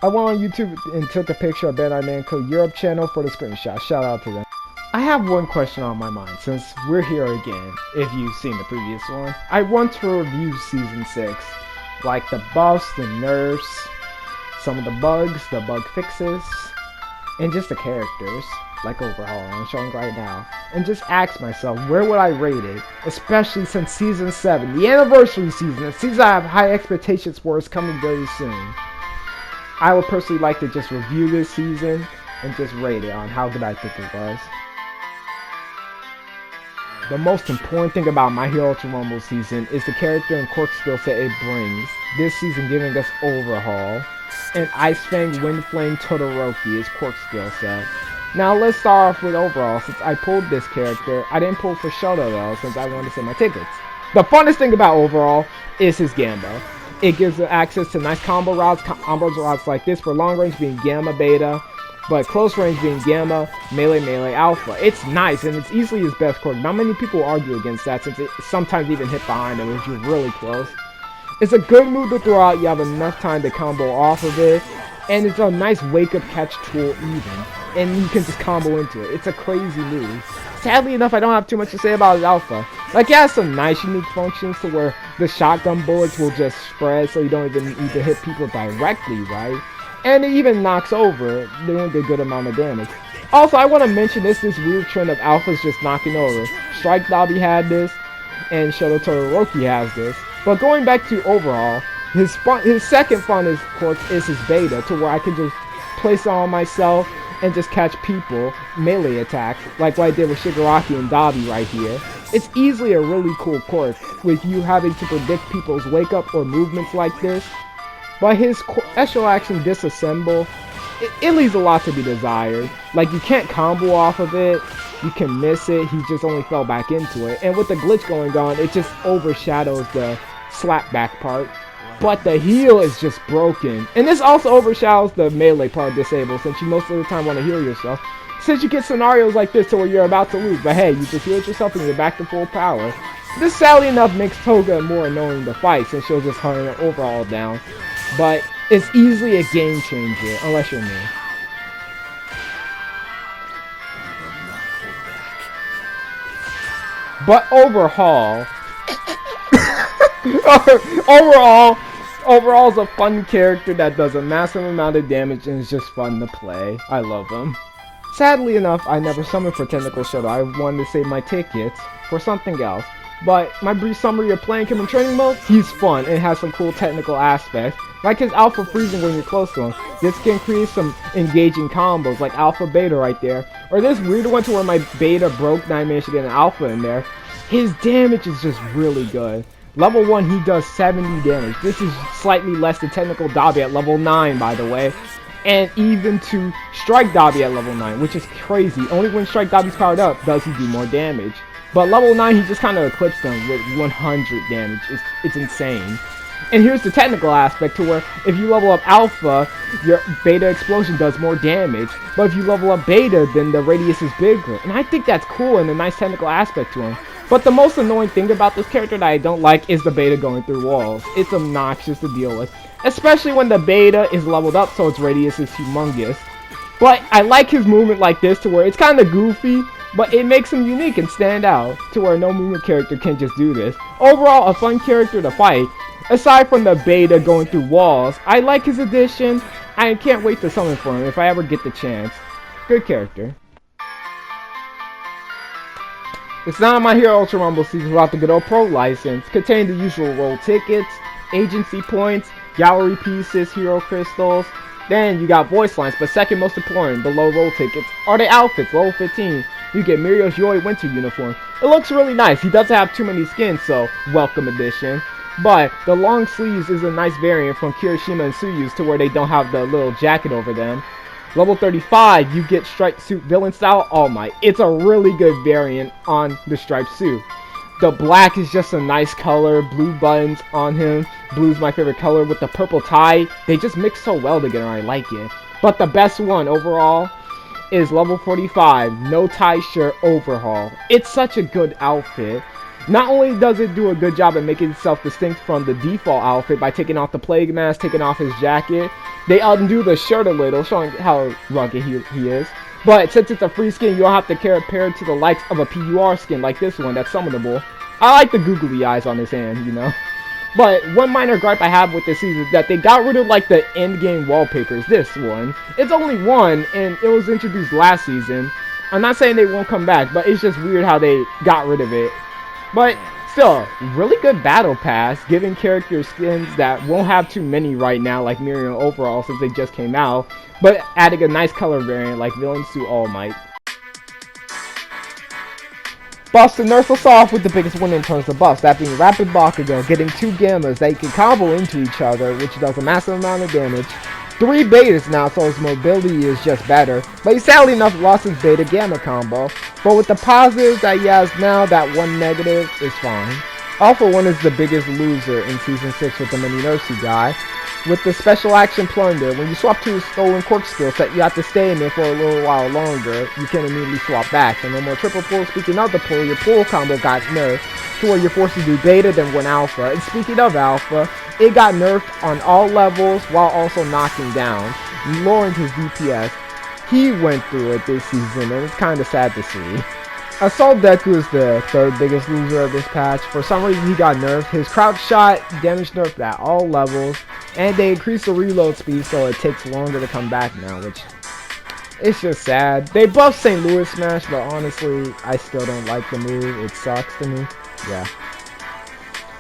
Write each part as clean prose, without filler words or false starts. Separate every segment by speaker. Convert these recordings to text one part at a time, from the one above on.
Speaker 1: I went on YouTube and took a picture of Bandai Namco Europe channel for the screenshot. Shout out to them. I have one question on my mind since we're here again, if you've seen the previous one. I want to review Season 6, like the buffs, the nerfs, some of the bugs, the bug fixes, and just the characters, like overall, I'm showing right now. And just ask myself, where would I rate it? Especially since Season 7, the anniversary season, a season I have high expectations for, is coming very soon. I would personally like to just review this season and just rate it on how good I think it was. The most important thing about My Hero Ultra Rumble season is the character and quirk skill set it brings. This season giving us Overhaul and Ice Fang Wind Flame Todoroki is quirk skill set. Now let's start off with Overhaul. Since I pulled this character, I didn't pull for Shoto though, since I wanted to save my tickets. The funnest thing about Overhaul is his Gamma. It gives access to nice combo routes like this for long range being Gamma Beta, but close range being Gamma, Melee Alpha. It's nice and it's easily his best quirk. Not many people argue against that since it sometimes even hit behind him if you're really close. It's a good move to throw out, you have enough time to combo off of it, and it's a nice wake up catch tool even, and you can just combo into it. It's a crazy move. Sadly enough, I don't have too much to say about his alpha. Like, it has some nice unique functions to where the shotgun bullets will just spread so you don't even need to hit people directly, right? And it even knocks over, doing a good amount of damage. Also, I want to mention this weird trend of alphas just knocking over. Strike Dabi had this, and Shoto Todoroki has this. But going back to Overhaul, his second funnest quirk is his beta, to where I can just place it on myself and just catch people melee attacks, like what I did with Shigaraki and Dabi right here. It's easily a really cool quirk, with you having to predict people's wake up or movements like this. But his special action Disassemble, it leaves a lot to be desired. Like, you can't combo off of it, you can miss it, he just only fell back into it. And with the glitch going on, it just overshadows the slapback part. But the heal is just broken. And this also overshadows the melee part of Disable, since you most of the time want to heal yourself. Since you get scenarios like this to where you're about to lose, but hey, you just healed yourself and you're back to full power. This sadly enough makes Toga more annoying to fight, since she'll just hunt her Overhaul down. But it's easily a game changer, unless you're me. But Overhaul, Overhaul's a fun character that does a massive amount of damage and is just fun to play. I love him. Sadly enough, I never summoned for Technical Shuttle. I wanted to save my tickets for something else. But my brief summary of playing him in training mode, he's fun and has some cool technical aspects. Like his alpha freezing when you're close to him. This can create some engaging combos like alpha beta right there. Or this weird one to where my beta broke and I managed to get an alpha in there. His damage is just really good. Level 1 he does 70 damage. This is slightly less than Technical Dabi at level 9 by the way. And even to Strike Dabi at level 9, which is crazy. Only when Strike Dabi's powered up does he do more damage. But level 9 he just kind of eclipsed him with 100 damage. It's insane. And here's the technical aspect to where if you level up Alpha, your Beta Explosion does more damage. But if you level up Beta, then the radius is bigger. And I think that's cool and a nice technical aspect to him. But the most annoying thing about this character that I don't like is the Beta going through walls. It's obnoxious to deal with. Especially when the Beta is leveled up so its radius is humongous. But I like his movement like this to where it's kind of goofy, but it makes him unique and stand out to where no movement character can just do this. Overall, a fun character to fight. Aside from the Beta going through walls, I like his addition. I can't wait to summon for him if I ever get the chance. Good character. It's not My Hero Ultra Rumble season without the good old Pro license, containing the usual roll tickets, agency points, gallery pieces, hero crystals. Then you got voice lines, but second most important, the low roll tickets, are the outfits. Level 15, you get Mirio's Yoi winter uniform. It looks really nice. He doesn't have too many skins, so welcome addition. But the long sleeves is a nice variant from Kirishima and Tsuyu's to where they don't have the little jacket over them. Level 35, you get striped suit villain style. Oh my, it's a really good variant on the striped suit. The black is just a nice color, blue buttons on him. Blue's my favorite color with the purple tie. They just mix so well together, I like it. But the best one overall is level 45, no tie shirt Overhaul. It's such a good outfit. Not only does it do a good job at making itself distinct from the default outfit by taking off the plague mask, taking off his jacket, they undo the shirt a little, showing how rugged he is. But since it's a free skin, you don't have to compare it to the likes of a PUR skin like this one that's summonable. I like the googly eyes on his hand, you know. But one minor gripe I have with this season is that they got rid of like the end game wallpapers. This one, it's only one, and it was introduced last season. I'm not saying they won't come back, but it's just weird how they got rid of it. But still, really good battle pass, giving character skins that won't have too many right now, like Miriam overall since they just came out, but adding a nice color variant like Villain Suit All Might. Buffs to nerfs us off with the biggest win in terms of buffs, that being Rapid Bakugo getting 2 Gammas that you can combo into each other, which does a massive amount of damage. 3 betas now, so his mobility is just better, but he sadly enough lost his beta gamma combo. But with the positives that he has now, that one negative is fine. Alpha 1 is the biggest loser in Season 6 with the mini Nursey guy. With the special action plunder, when you swap to his stolen quirk skill set, you have to stay in there for a little while longer. You can immediately swap back, so no more triple pull. Speaking of the pull, your pull combo got nerfed to where you're forced to do beta then one alpha. And speaking of alpha, it got nerfed on all levels while also knocking down, lowering his DPS. He went through it this season, and it's kind of sad to see. Assault Deku is the 3rd biggest loser of this patch. For some reason he got nerfed. His crouch shot damage nerfed at all levels, and they increased the reload speed so it takes longer to come back now, which it's just sad. They buffed St. Louis Smash, but honestly I still don't like the move. It sucks to me. Yeah.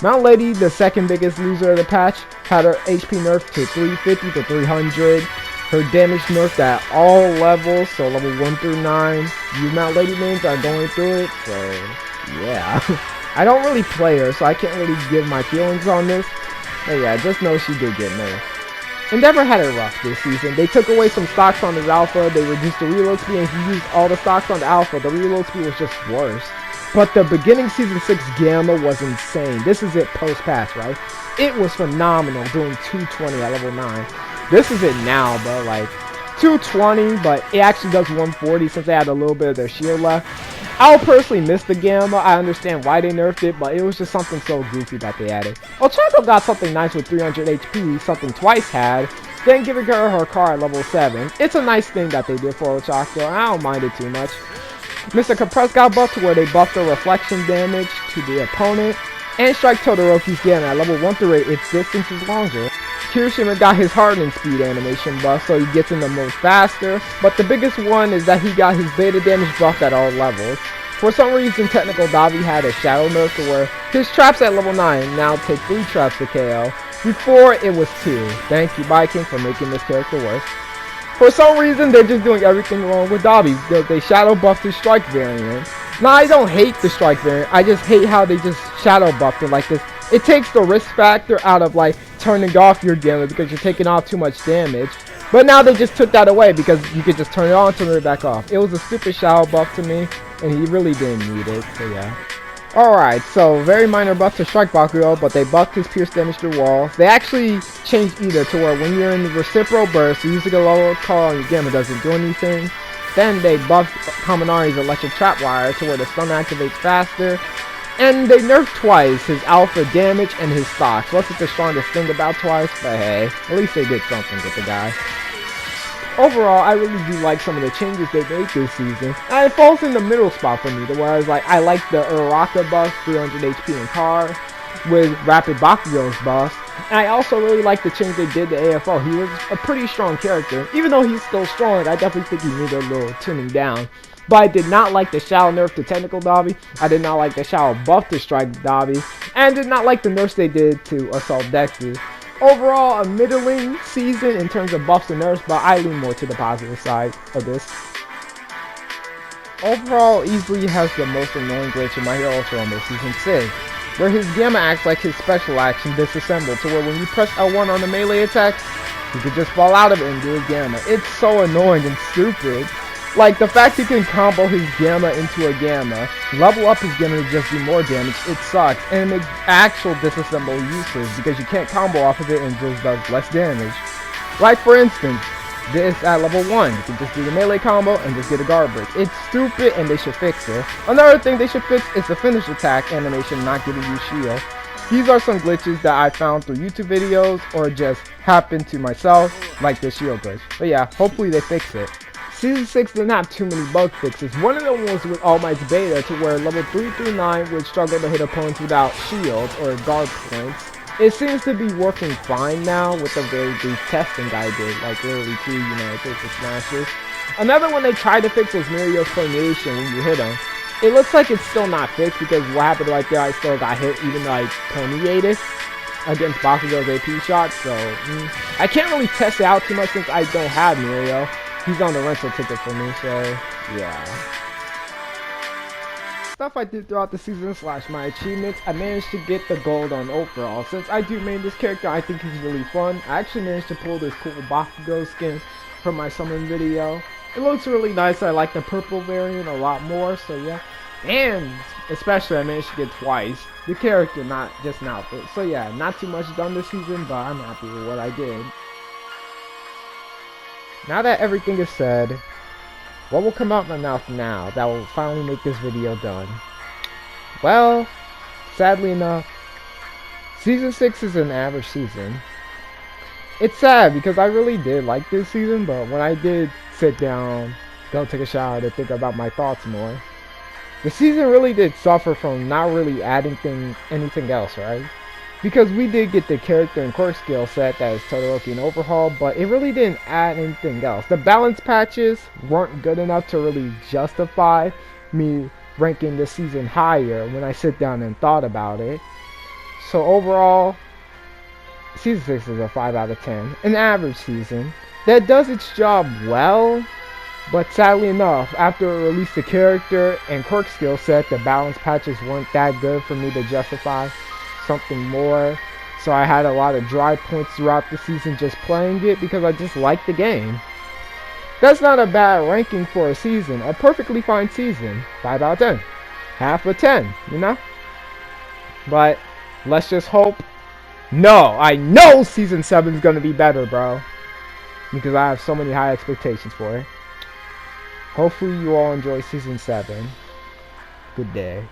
Speaker 1: Mount Lady, the 2nd biggest loser of the patch, had her HP nerfed to 350 to 300. Her damage nerfed at all levels, so level 1 through 9. You Mount Lady mains are going through it, so yeah. I don't really play her, so I can't really give my feelings on this. But yeah, just know she did get nerfed. Endeavor had it rough this season. They took away some stocks on his alpha, they reduced the reload speed, and he used all the stocks on the alpha. The reload speed was just worse. But the beginning Season 6 Gamma was insane. This is it post-patch, right? It was phenomenal, doing 220 at level 9. This is it now, but like 220, but it actually does 140 since they had a little bit of their shield left. I'll personally miss the Gamma. I understand why they nerfed it, but it was just something so goofy that they added. Ochako got something nice with 300 HP, something Twice had, then giving her car at level 7. It's a nice thing that they did for Ochako, and I don't mind it too much. Mr. Compress got buffed to where they buffed the reflection damage to the opponent, and Strike Todoroki's Gamma at level 1 through 8, its distance is longer. Kirishima got his hardening speed animation buff, so he gets in the mode faster, but the biggest one is that he got his beta damage buff at all levels. For some reason, Technical Davi had a shadow nerf to where his traps at level 9 now take 3 traps to KO. Before, it was 2. Thank you, Viking, for making this character worse. For some reason, they're just doing everything wrong with Davi. They shadow buffed his strike variant. Now, I don't hate the strike variant, I just hate how they just shadow buffed it like this. It takes the risk factor out of like turning off your Gamma because you're taking off too much damage. But now they just took that away because you could just turn it on, turn it back off. It was a stupid shadow buff to me, and he really didn't need it, so yeah. Alright, so very minor buff to Strike Bakugo, but they buffed his pierce damage through walls. They actually changed either to where when you're in the reciprocal burst, you using a lower call on your Gamma doesn't do anything. Then they buffed Kaminari's electric trap wire to where the stun activates faster. And they nerfed Twice his alpha damage and his stocks. Wasn't the strongest thing about Twice, but hey, at least they did something with the guy. Overall, I really do like some of the changes they made this season. And it falls in the middle spot for me, whereas like I like the Uraraka buff, 300 HP in car, with Rapid Bakugo's buff. And I also really like the change they did to AFO. He was a pretty strong character. Even though he's still strong, I definitely think he needed a little tuning down. But I did not like the Shadow nerf to Technical Davi. I did not like the Shadow buff to Strike Davi. And did not like the nerfs they did to Assault Deku. Overall, a middling season in terms of buffs and nerfs, but I lean more to the positive side of this. Overall, easily has the most annoying glitch in My Hero Ultra Rumble Season 6, where his Gamma acts like his special action disassembled, to where when you press L1 on the melee attacks, you could just fall out of it and do a Gamma. It's so annoying and stupid. Like, the fact he can combo his Gamma into a Gamma, level up his Gamma to just do more damage, it sucks, and it makes actual disassemble useless, because you can't combo off of it and just does less damage. Like, for instance, this at level 1. You can just do the melee combo and just get a guard break. It's stupid and they should fix it. Another thing they should fix is the finish attack animation not giving you shield. These are some glitches that I found through YouTube videos or just happened to myself, like the shield glitch. But yeah, hopefully they fix it. Season 6 didn't have too many bug fixes. One of them was with All Might's beta to where level 3 through 9 would struggle to hit opponents without shields or guard points. It seems to be working fine now with the very brief testing I did, like literally 2, basic smashes. Another one they tried to fix was Mirio's Formation when you hit him. It looks like it's still not fixed because what happened right there, I still got hit even though I permeated against Bakugo's AP shot, so I can't really test it out too much since I don't have Mirio. He's on the rental ticket for me, so yeah. Stuff I did throughout the season / my achievements, I managed to get the gold on overall. Since I do main this character, I think he's really fun. I actually managed to pull this cool Bakugo skin from my summon video. It looks really nice. I like the purple variant a lot more, so yeah. And especially I managed to get twice the character, not just an outfit. So yeah, not too much done this season, but I'm happy with what I did. Now that everything is said, what will come out my mouth now that will finally make this video done? Well, sadly enough, Season 6 is an average season. It's sad because I really did like this season, but when I did sit down, go take a shower to think about my thoughts more, the season really did suffer from not really adding anything else, right? Because we did get the character and quirk skill set that is Todoroki and Overhaul, but it really didn't add anything else. The balance patches weren't good enough to really justify me ranking this season higher when I sit down and thought about it. So overall, Season 6 is a 5 out of 10. An average season that does its job well, but sadly enough, after it released the character and quirk skill set, the balance patches weren't that good for me to justify something more. So I had a lot of dry points throughout the season just playing it because I just liked the game. That's not a bad ranking for a season. A perfectly fine season. 5 out of 10. Half a 10, you know? But let's just hope. No, I know Season 7 is going to be better, bro. Because I have so many high expectations for it. Hopefully you all enjoy Season 7. Good day.